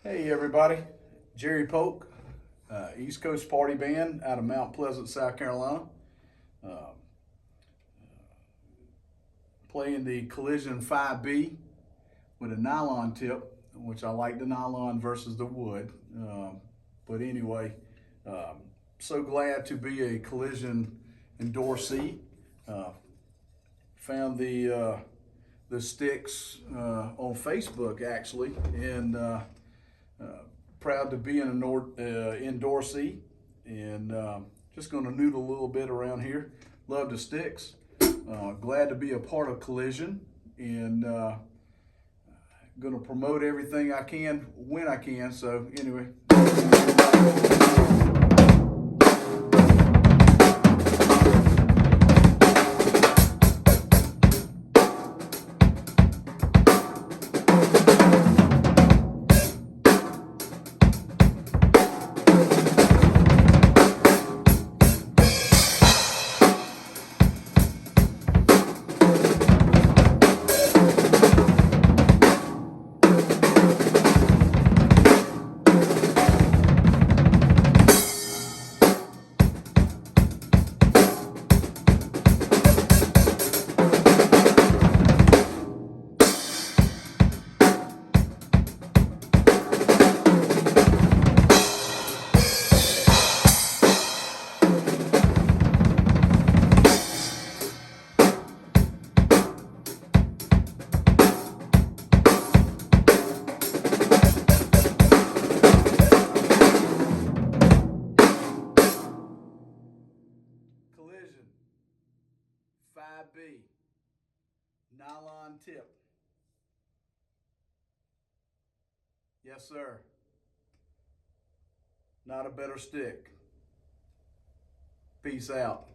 Hey everybody, Jerry Polk, East Coast Party Band out of Mount Pleasant, South Carolina. Playing the Collision 5B with a nylon tip, which I like the nylon versus the wood. But anyway, so glad to be a Collision endorsee. Found the sticks on Facebook actually, and proud to be an endorsee, and just going to noodle a little bit around here. Love the sticks. Glad to be a part of Collision, and going to promote everything I can when I can. So anyway. Collision 5B nylon tip. Yes, sir. Not a better stick. Peace out.